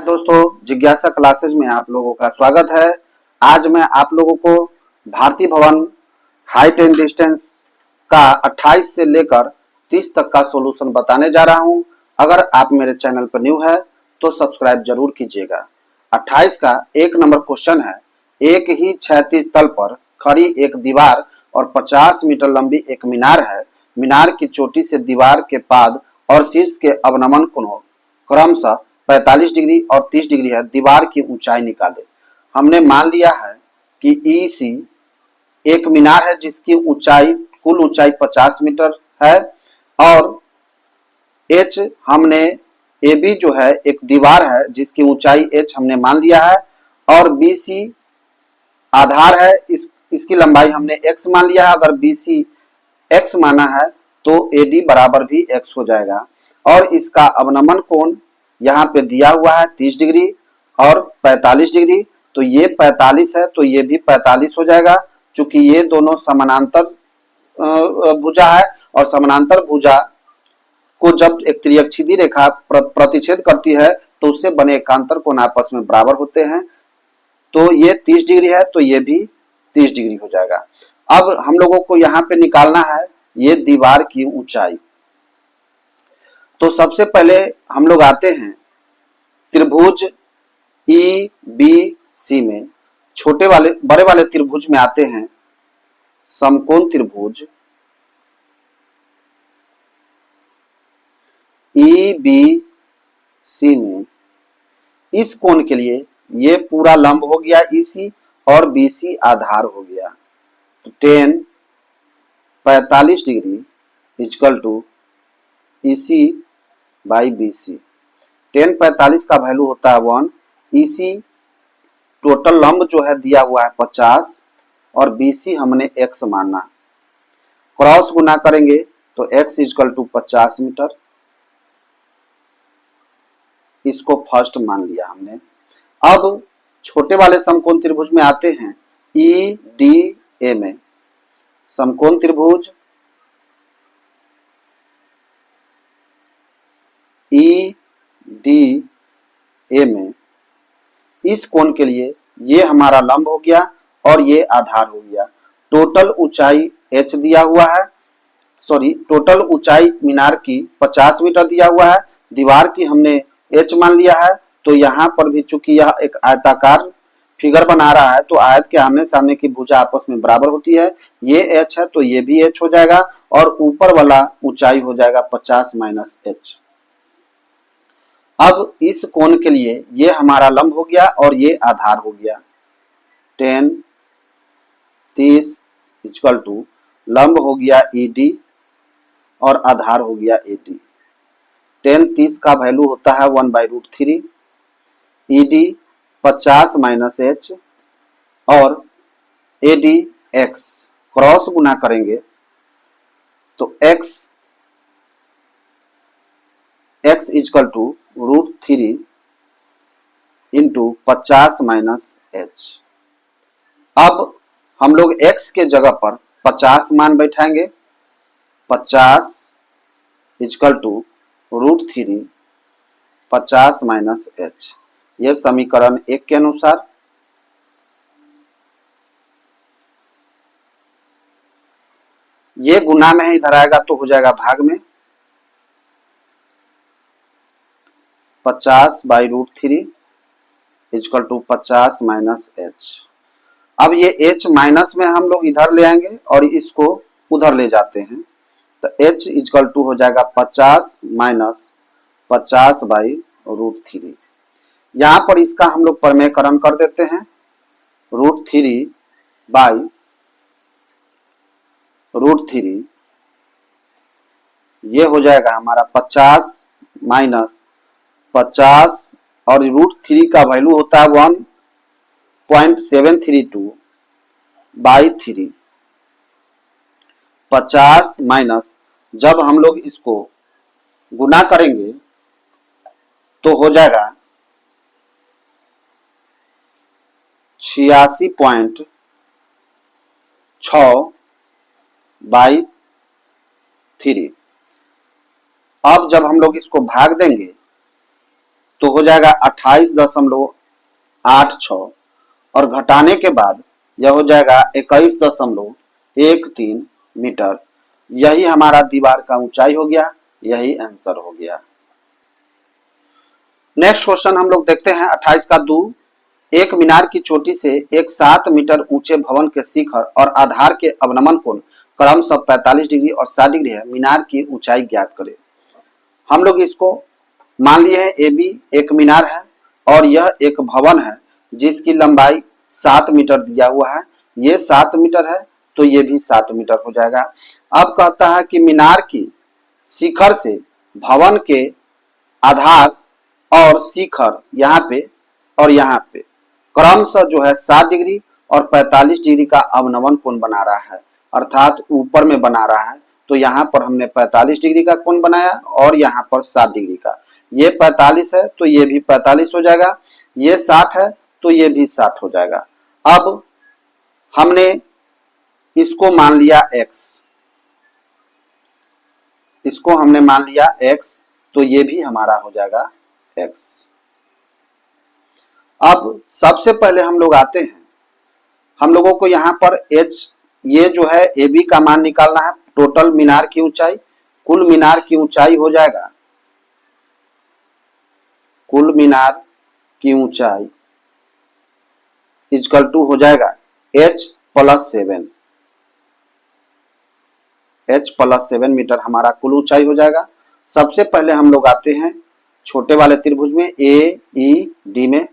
दोस्तों, जिज्ञासा क्लासेज में आप लोगों का स्वागत है। आज मैं आप लोगों को भारतीय भवन हाइट एंड डिस्टेंस का 28 से लेकर 30 तक का सॉल्यूशन बताने जा रहा हूं। अगर आप मेरे चैनल पर न्यू है तो सब्सक्राइब जरूर कीजिएगा। 28 का 1 नंबर क्वेश्चन है, एक ही क्षैतिज तल पर खड़ी एक दीवार और 50 मीटर लंबी एक मीनार है। मीनार की चोटी से दीवार के पाद और शीर्ष के अवनमन कोणों क्रमशः 45 डिग्री और 30 डिग्री है। दीवार की ऊंचाई निकाले। हमने मान लिया है कि EC एक मीनार है जिसकी ऊंचाई कुल ऊंचाई 50 मीटर है और H हमने AB जो है एक दीवार है जिसकी ऊंचाई H हमने मान लिया है और BC आधार है, इसकी लंबाई हमने x मान लिया है। अगर BC x माना है तो AD बराबर भी x हो जाएगा और इसका अवनमन कोण यहाँ पे दिया हुआ है 30 डिग्री और 45 डिग्री, तो ये 45 है तो ये भी 45 हो जाएगा। चूंकि ये दोनों समानांतर भुजा है और समानांतर भुजा को जब एक त्रिअक्षीय रेखा प्रतिच्छेद करती है तो उससे बने एकांतर कोण आपस में बराबर होते हैं। तो ये 30 डिग्री है तो ये भी 30 डिग्री हो जाएगा। अब हम लोगों को यहाँ पे निकालना है ये दीवार की ऊंचाई। तो सबसे पहले हम लोग आते हैं त्रिभुज EBC में, छोटे वाले बड़े वाले त्रिभुज में आते हैं समकोण त्रिभुज EBC में। इस कोण के लिए ये पूरा लंब हो गया EC और BC आधार हो गया, तो 45 degree equal to EC by BC। 45 का वैल्यू होता है 1। EC टोटल लंब जो है दिया हुआ है 50 और BC हमने x माना। क्रॉस गुना करेंगे तो x इक्वल टू 50 मीटर, इसको फर्स्ट मान लिया हमने। अब छोटे वाले समकोण त्रिभुज में आते हैं EDA में। समकोण त्रिभुज EDA में इस कोण के लिए ये हमारा लंब हो गया और ये आधार हो गया। टोटल ऊंचाई h दिया हुआ है, टोटल ऊंचाई मीनार की 50 मीटर दिया हुआ है। दीवार की हमने h मान लिया है, तो यहाँ पर भी चूंकि यह एक आयताकार फिगर बना रहा है तो आयत के आमने सामने की भुजा आपस में बराबर होती है। ये h है तो ये भी h हो जाएगा और ऊपर वाला ऊंचाई हो जाएगा 50 माइनस h। अब इस कोण के लिए ये हमारा लंब हो गया और ये आधार हो गया। 10 30 इक्वल टू लंब हो गया ED और आधार हो गया AD। 10 30 का वैल्यू होता है 1/√3। ED 50 माइनस H और AD x। क्रॉस गुना करेंगे तो x equal to √3 into 50 minus H। अब हम लोग x के जगह पर 50 मान बैठाएंगे। 50 इक्वल टू √3 50 माइनस H, यह समीकरण 1 के अनुसार। ये गुना में इधर आएगा तो हो जाएगा भाग में। 50/√3 इक्वल टू 50 माइनस H। अब ये H माइनस में हम लोग इधर ले आएंगे और इसको उधर ले जाते हैं, तो H इक्वल टू हो जाएगा 50 माइनस 50/√3। यहाँ पर इसका हम लोग प्रमेयकरण कर देते हैं। √3 ये हो जाएगा हमारा 50 माइनस 50 और √3 का वैल्यू होता है 1.732/3। 50 माइनस जब हम लोग इसको गुना करेंगे तो हो जाएगा 86.6/3। अब जब हम लोग इसको भाग देंगे तो हो जाएगा 28.86 और घटाने के बाद यह हो जाएगा 21.13 मीटर। यही हमारा दीवार का ऊंचाई हो गया, यही आंसर हो गया। नेक्स्ट क्वेश्चन हम लोग देखते हैं 28 का 2। एक मीनार की चोटी से एक 7 मीटर ऊंचे भवन के शिखर और आधार के अवनमन कोण क्रमशः 45 डिग्री और 60 डिग्री है, मीनार की ऊंचाई ज्ञात करें। हम लोग इसको मान लिए हैं ए बी एक मीनार है और यह एक भवन है जिसकी लंबाई 7 मीटर दिया हुआ है, ये 7 मीटर है तो ये भी 7 मीटर हो जाएगा। अब कहता है कि मीनार की शिखर से भवन के आधार और शिखर यहाँ पे और यहाँ पे क्रमशः जो है 7 डिग्री और 45 डिग्री का अवनमन कोण बना रहा है, अर्थात ऊपर में बना रहा है। तो यहाँ पर हमने 45 डिग्री का कोण बनाया और यहाँ पर 7 डिग्री का। ये 45 है तो ये भी 45 हो जाएगा, ये 60 है तो ये भी 60 हो जाएगा। अब हमने इसको मान लिया x, इसको हमने मान लिया x तो ये भी हमारा हो जाएगा x। अब सबसे पहले हम लोग आते हैं, हम लोगों को यहाँ पर h ये जो है ए बी का मान निकालना है। टोटल मीनार की ऊंचाई, कुल मीनार की ऊंचाई हो जाएगा, कुल मीनार की ऊंचाई इक्वल टू हो जाएगा h प्लस 7, h प्लस 7 मीटर हमारा कुल ऊंचाई हो जाएगा। सबसे पहले हम लोग आते हैं छोटे वाले त्रिभुज में ए ई डी में,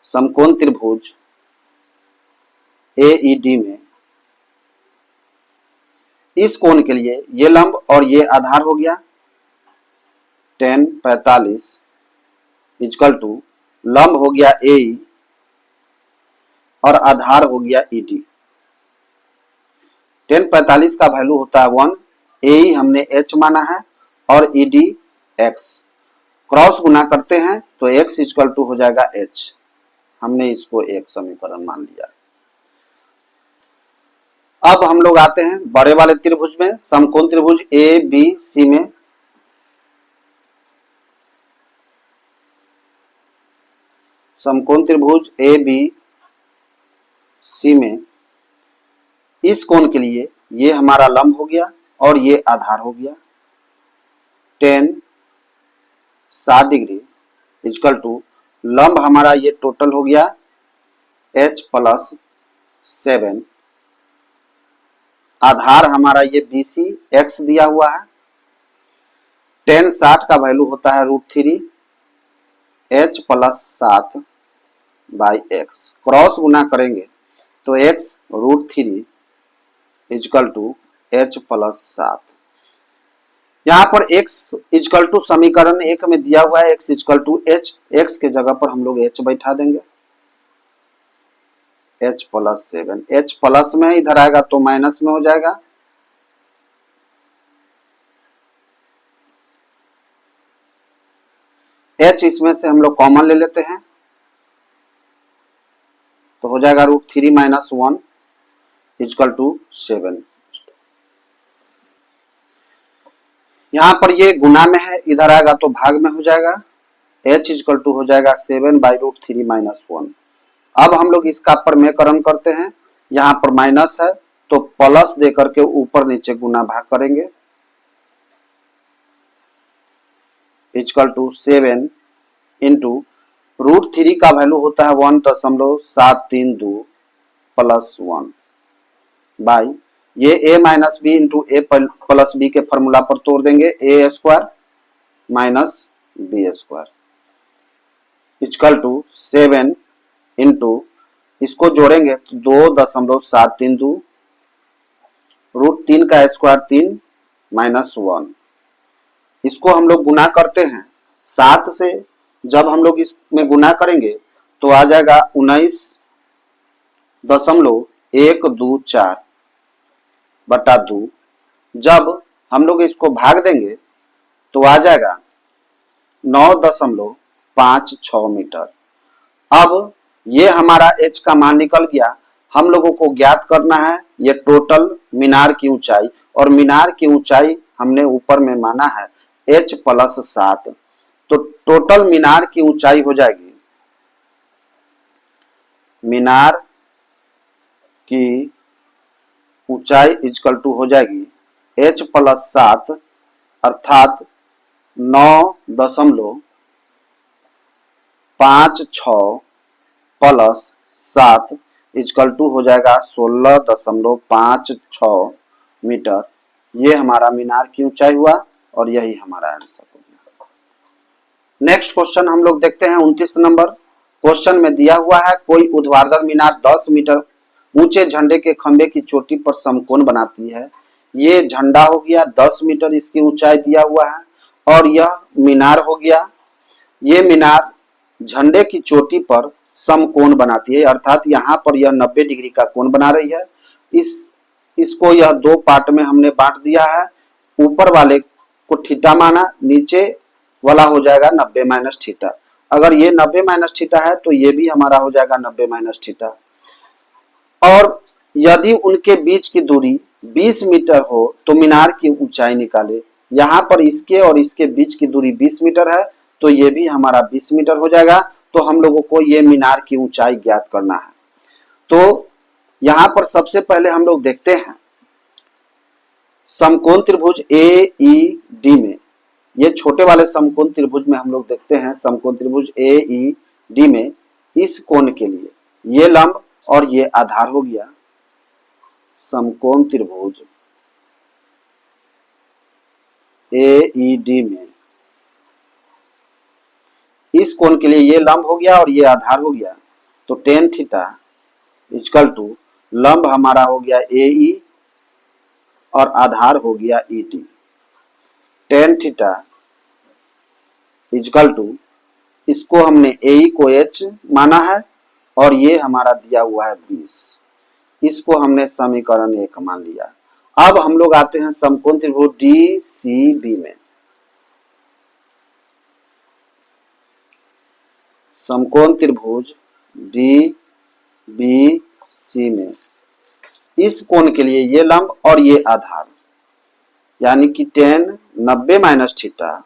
समकोण त्रिभुज ए ई डी में इस कोण के लिए ये लंब और ये आधार हो गया 10 45 इक्वल टू लंब हो गया ए और आधार हो गया ई डी। 10 45 का वैल्यू होता है 1, ए हमने h माना है और ई डी x, क्रॉस गुना करते हैं तो x इक्वल टू हो जाएगा h, हमने इसको एक समीकरण मान लिया। अब हम लोग आते हैं बड़े वाले त्रिभुज में, समकोण त्रिभुज ए बी सी में। समकोण त्रिभुज ए बी सी में इस कोण के लिए ये हमारा लंब हो गया और ये आधार हो गया 10 60 डिग्री इक्वल टू लंब हमारा ये टोटल हो गया h प्लस 7, आधार हमारा ये BC x दिया हुआ है। 10 60 का वैल्यू होता है √3 h plus 7 by x, cross गुना करेंगे तो x √3 equal to h plus 7। यहाँ पर x इक्वल टू समीकरण 1 में दिया हुआ है x equal to h, x के जगह पर हम लोग h बैठा देंगे, h प्लस 7, h प्लस में इधर आएगा तो माइनस में हो जाएगा। h इसमें से हम लोग कॉमन ले लेते हैं तो हो जाएगा √3 माइनस 1 इक्वल टू 7। यहाँ पर ये गुना में है, इधर आएगा तो भाग में हो जाएगा, h इक्वल टू हो जाएगा 7 बाई √3 माइनस 1। अब हम लोग इसका प्रमेयकरण करते हैं, यहाँ पर माइनस है तो प्लस दे करके ऊपर नीचे गुना भाग करेंगे, इक्वल टू 7 इंटू √3 का वैल्यू होता है 1.732 प्लस 1 बाई ये a minus b into a plus b के फॉर्मूला पर तोड़ देंगे, a square minus b square equal to 7 into इसको जोड़ेंगे तो 2.732 √3 का स्क्वायर 3 माइनस 1, इसको हम लोग गुना करते हैं 7 से, जब हम लोग इसमें गुना करेंगे तो आ जाएगा 19.124 बटा 2। जब हम लोग इसको भाग देंगे तो आ जाएगा 9.56 मीटर। अब ये हमारा h का मान निकल गया। हम लोगों को ज्ञात करना है ये टोटल मीनार की ऊंचाई, और मीनार की ऊंचाई हमने ऊपर में माना है h प्लस 7, तो टोटल मीनार की ऊंचाई हो जाएगी, मीनार की ऊंचाई इक्वल टू हो जाएगी h प्लस 7 अर्थात 9.56 प्लस 7 इक्वल टू हो जाएगा 16.56 मीटर। ये हमारा मीनार की ऊंचाई हुआ और यही हमारा आंसर हो गया। नेक्स्ट क्वेश्चन हम लोग देखते हैं 29 नंबर। क्वेश्चन में दिया हुआ है कोई ऊर्ध्वाधर मीनार 10 मीटर ऊंचे झंडे के खंभे की चोटी पर समकोण बनाती है। ये झंडा हो गया 10 मीटर इसकी ऊंचाई दिया हुआ है और यह मीनार हो गया, ये मीनार झंडे की चोटी पर समकोण बनाती है अर्थात यहाँ पर यह 90 डिग्री का कोण बना रही है। इसको यह दो पार्ट में हमने बांट दिया है, ऊपर वाले को थीटा माना, नीचे वाला हो जाएगा 90 माइनस थीटा। अगर ये 90 माइनस थीटा है तो ये भी हमारा हो जाएगा 90 माइनस थीटा। और यदि उनके बीच की दूरी 20 मीटर हो तो मीनार की ऊंचाई निकाले। यहाँ पर इसके और इसके बीच की दूरी 20 मीटर है तो ये भी हमारा 20 मीटर हो जाएगा। तो हम लोगों को ये मीनार की ऊंचाई ज्ञात करना है। तो यहाँ पर सबसे पहले हम लोग देखते हैं समकोण त्रिभुज AED में, ये छोटे वाले समकोण त्रिभुज में हम लोग देखते हैं समकोण त्रिभुज AED में इस कोण के लिए ये लंब और ये आधार हो गया। समकोण त्रिभुज AED में इस कोण के लिए ये लंब हो गया और ये आधार हो गया। तो tan थीटा इक्वल टू लंब हमारा हो गया AE और आधार हो गया ED। tan theta equal to इसको हमने AE को H माना है और ये हमारा दिया हुआ है 20, इसको हमने समीकरण 1 मान लिया। अब हम लोग आते हैं समकोण त्रिभुज DCB में। समकोण त्रिभुज DBC में इस कोण के लिए ये लंब और ये आधार यानी कि tan 90 minus theta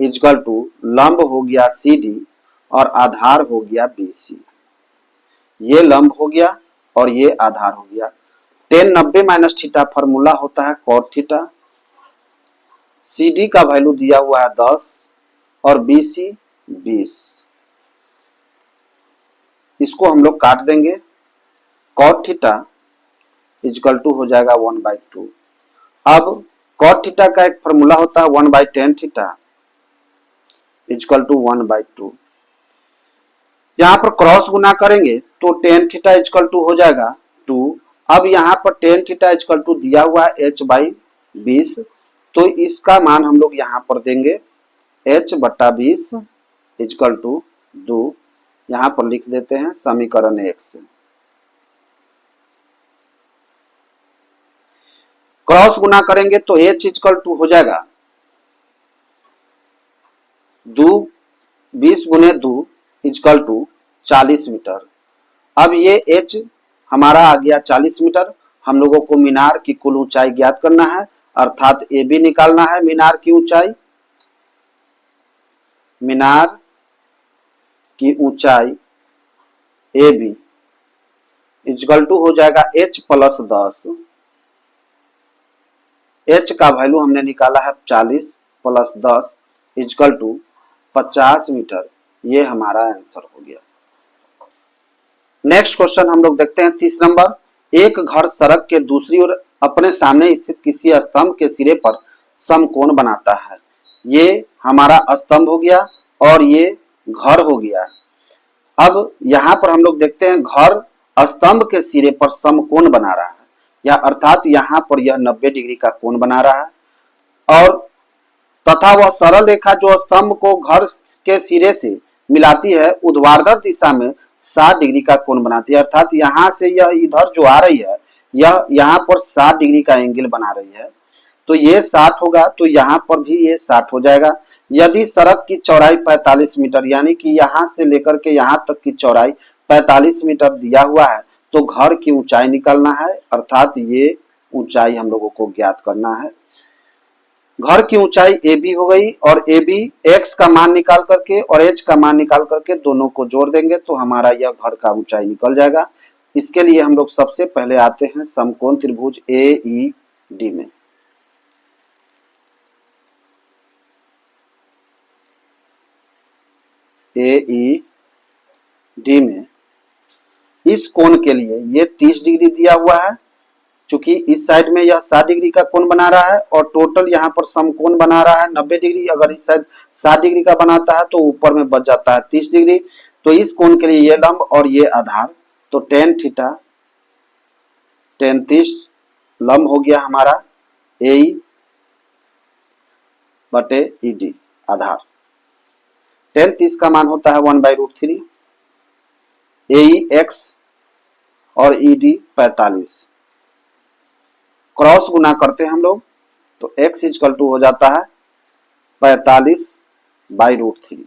equal to लंब हो गया CD और आधार हो गया BC। ये लंब हो गया और ये आधार हो गया। tan 90 माइनस थीटा फॉर्मूला होता है cot थीटा, CD का वैल्यू दिया हुआ है 10 और BC 20। इसको हम लोग काट देंगे, cot थीटा इक्वल टू हो जाएगा 1/2। अब cot थीटा का एक फॉर्मूला होता है 1/tan थीटा इक्वल टू 1/2। यहाँ पर क्रॉस गुना करेंगे तो tan थीटा इक्वल टू हो जाएगा 2। अब यहाँ पर tan थीटा इक्वल टू दिया हुआ है h/20, तो इसका मान हम लोग यहाँ पर देंगे h/20 इक्वल टू 2। यहाँ पर लिख देते हैं समीकरण 1 से। क्रॉस गुना करेंगे तो h इक्वल टू हो जाएगा 20 गुने 2 इक्वल टू 40 मीटर। अब ये h हमारा आ गया 40 मीटर। हम लोगों को मीनार की कुल ऊंचाई ज्ञात करना है अर्थात AB निकालना है मीनार की ऊंचाई। मीनार की ऊंचाई AB इक्वल टू हो जाएगा h प्लस 10। h का वैल्यू हमने निकाला है 40 प्लस 10 इक्वल टू 50 मीटर। ये हमारा आंसर हो गया। नेक्स्ट क्वेश्चन हम लोग देखते हैं 30 नंबर। एक घर सड़क के दूसरी ओर अपने सामने स्थित किसी स्तंभ के सिरे पर समकोण बनाता है। ये हमारा स्तंभ हो गया और ये घर हो गया। अब यहाँ पर हम लोग देखते हैं घर स्तंभ के सिरे पर समकोण बना रहा है, या अर्थात यहाँ पर यह 90 डिग्री का कोण बना रहा है और तथा वह सरल रेखा जो स्तंभ को घर के सिरे से मिलाती है ऊर्ध्वाधर दिशा में 60 डिग्री का कोण बनाती है। अर्थात यहाँ से यह इधर जो आ रही है यह यहाँ पर 60 डिग्री का एंगल बना रही है, तो ये 60 होगा तो यहाँ पर भी ये 60 हो जाएगा। यदि सड़क की चौड़ाई 45 मीटर यानी कि यहाँ से लेकर के यहाँ तक की चौड़ाई 45 मीटर दिया हुआ है तो घर की ऊंचाई निकालना है अर्थात ये ऊंचाई हम लोगों को ज्ञात करना है। घर की ऊंचाई ए बी हो गई और ए बी एक्स का मान निकाल करके और एच का मान निकाल करके दोनों को जोड़ देंगे तो हमारा यह घर का ऊंचाई निकल जाएगा। इसके लिए हम लोग सबसे पहले आते हैं समकोण त्रिभुज ए ई डी में। ए ई डी में इस कोण के लिए ये 30 डिग्री दिया हुआ है, चूंकि इस साइड में यह 60 डिग्री का कोण बना रहा है और टोटल यहाँ पर समकोण बना रहा है 90 डिग्री। अगर इस साइड 60 डिग्री का बनाता है तो ऊपर में बच जाता है 30 डिग्री। तो इस कोण के लिए ये लंब और ये आधार, तो टेन थीटा टेन 30 लंब हो गया हमारा ए बटे ई डी आधार। टेन 30 का मान होता है 1/√3। ए एक्स और ई डी 45, क्रॉस गुना करते हैं हम लोग तो x इक्वल टू हो जाता है 45/√3।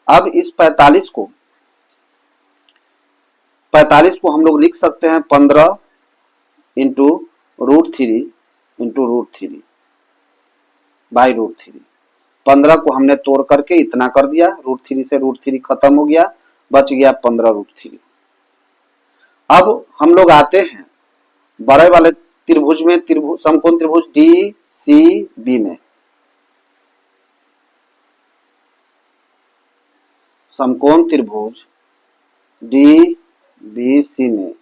अब इस 45 को हम लोग लिख सकते हैं 15 इंटू √3/√3। 15 को हमने तोड़ करके इतना कर दिया, √3 से √3 खत्म हो गया, बच गया 15√3। अब हम लोग आते हैं बड़े वाले त्रिभुज में, समकोण त्रिभुज डी सी बी में। समकोण त्रिभुज डी बी सी में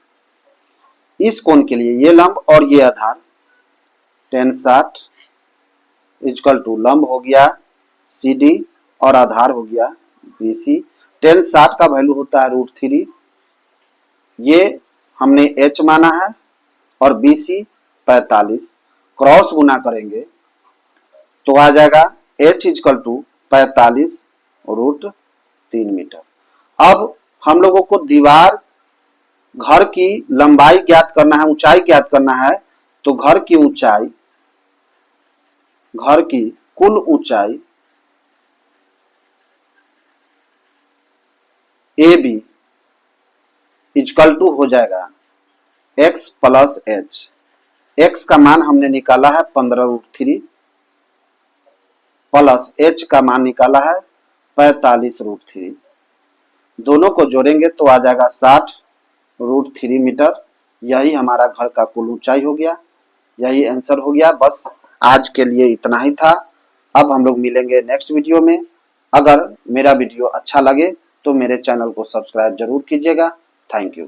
इस कोण के लिए ये लंब और ये आधार tan 60 इक्वल टू लंब हो गया सी डी और आधार हो गया बी सी। tan 60 का वैल्यू होता है √3, ये हमने h माना है, और बी सी 45, क्रॉस गुना करेंगे तो आ जाएगा h इक्वल टू 45√3 मीटर। अब हम लोगों को दीवार घर की लंबाई ज्ञात करना है, ऊंचाई ज्ञात करना है, तो घर की कुल ऊंचाई ए बी इक्वल टू हो जाएगा x प्लस h। x का मान हमने निकाला है 15√3 प्लस h का मान निकाला है 45√3। दोनों को जोड़ेंगे तो आ जाएगा 60√3 मीटर। यही हमारा घर का कुल ऊंचाई हो गया, यही आंसर हो गया। बस आज के लिए इतना ही था। अब हम लोग मिलेंगे नेक्स्ट वीडियो में। अगर मेरा वीडियो अच्छा लगे तो मेरे चैनल को सब्सक्राइब जरूर कीजिएगा। Thank you.